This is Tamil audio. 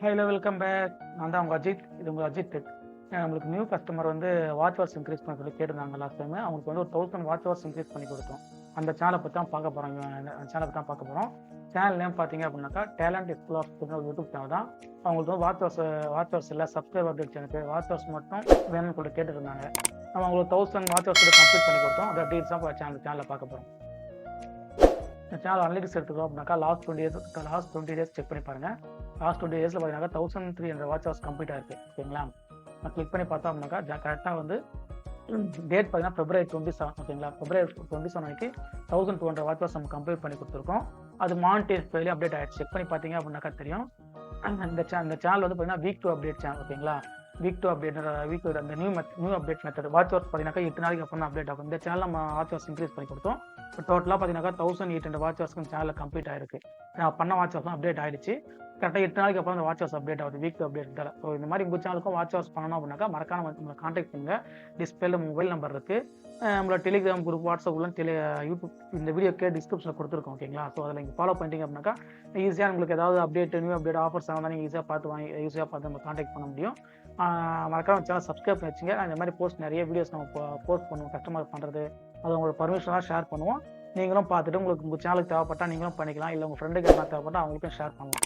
Hello welcome back. நான் தான் உங்கள் அஜித். இது உங்கள் அஜித் டெக். நம்மளுக்கு நியூ கஸ்டமர் வந்து வாட்ச் ஹவர்ஸ் இன்க்ரீஸ் பண்ண சொல்லி கேட்டிருந்தாங்க லாஸ்ட் டைம். அவங்களுக்கு வந்து ஒரு 1000 வாட்ச் ஹவர்ஸ் இன்க்ரீஸ் பண்ணி கொடுத்தோம். அந்த சேனலை பற்றி தான் பார்க்க போகிறோம். சேனலை பற்றி தான் பார்க்க போகிறோம். சேனல் நேம் பார்த்தீங்க அப்படின்னாக்கா டேலண்ட் இஸ் ஃபுல் ஆஃப் ஒரு யூடியூப் சேனல் தான். அவங்களுக்கு வந்து வாட்ச் ஹவர்ஸ் இல்லை சப்ஸ்கிரைப் அப்டேட் எனக்கு வாட்ச் ஹவர்ஸ் மட்டும் வேணும்னு சொல்லி கேட்டுருந்தாங்க. நம்ம அவங்களுக்கு 1000 வாட்ச் ஹவர்ஸ் கம்ப்ளீட் பண்ணி கொடுத்தோம். அதை டீல்ஸ் தான் சேனலில் பார்க்க போகிறோம். இந்த சேனல் அனலிட்டிக்ஸ் எடுத்துக்கிறோம் அப்படின்னாக்கா லாஸ்ட் 20 டேஸ் செக் பண்ணி பாருங்கள். லாஸ்ட் 20 டேஸில் பார்த்தீங்கன்னா 1300 வாட்ச் ஹவர்ஸ் கம்ப்ளீட் ஆயிருக்கு. ஓகேங்களா, நான் கிளிக் பண்ணி பார்த்தோம் அப்படின்னாக்கா கரெக்டாக வந்து டேட் பார்த்தீங்கன்னா February 27. ஓகேங்களா, February 27 அன்னைக்கு 1200 வாட்ச் ஹவர்ஸ் நம்ம கம்ப்ளீட் பண்ணி கொடுத்துருக்கோம். அது மானிட்டைஸ் ஃபைலே அப்டேட் ஆகிடுச்சு. செக் பண்ணி பார்த்தீங்க அப்படின்னாக்கா தெரியும். இந்த சேனல் வந்து பார்த்தீங்கன்னா வீக் 2 அப்டேட் சேனல். ஓகேங்களா, வீக் 2 அப்டேட் அந்த new update method watch hours பார்த்தீங்கன்னா 8 நாளைக்கு அப்புறம் அப்டேட் ஆகும். இந்த சேனல் நம்ம வாட்ச் ஹவர்ஸ் இன்க்ரீஸ் பண்ணி கொடுத்தோம். இப்போ டோட்டலாக பார்த்தீங்கன்னா 1800 வாட்ச் ஹவர்ஸ்க்கு சேனலில் கம்ப்ளீட் ஆயிருக்கு. நான் பண்ண வாட்ச் ஹவர்ஸ் அப்டேட் ஆயிடுச்சு. கரெக்டாக 8 நாளைக்கு அப்புறம் அந்த வாட்ச் ஹவர்ஸ் அப்டேட் ஆகுது, வீக் 2 அப்டேட். ஸோ இந்த மாதிரி உங்கள் சேனலுக்கும் வாட்ச் ஹவர்ஸ் பண்ணணும் அப்படின்னாக்கா மறக்காம நம்மளை கான்டாக்ட் பண்ணுங்கள். டிஸ்பிளேல மொபைல் நம்பர் இருக்குது. நம்மளோட டெலிகிராம் குரூப், வாட்ஸ்அப் உள்ள யூடியூப் இந்த வீடியோக்கே டிஸ்கிரிப்ஷனில் கொடுத்துருக்கோம். ஓகேங்களா, ஸோ அதில் நீங்கள் ஃபாலோ பண்ணிட்டீங்க அப்படின்னாக்கா ஈஸியாக உங்களுக்கு ஏதாவது அப்டேட் நியூ அப்டேட் ஆஃபர்ஸ் ஆகும் நீங்கள் ஈஸியாக பார்த்து நம்ம கான்டாக்ட் பண்ண முடியும். மறக்காம சேனல் சப்ஸ்கிரைப் பண்ணி வச்சுங்க. இந்த மாதிரி நிறைய வீடியோஸ் நம்ம போஸ்ட் பண்ணுவோம். கஸ்டமர் பண்ணுறது அது உங்களோட பர்மிஷனாக ஷேர் பண்ணுவோம். நீங்களும் பார்த்துட்டு உங்களுக்கு உங்கள் சேனலுக்கு தேவைப்பட்டால் நீங்களும் பண்ணிக்கலாம். இல்லை உங்கள் ஃப்ரெண்டுக்கு என்ன தேவைப்பட்டால் அவங்களுக்கும் ஷேர் பண்ணலாம்.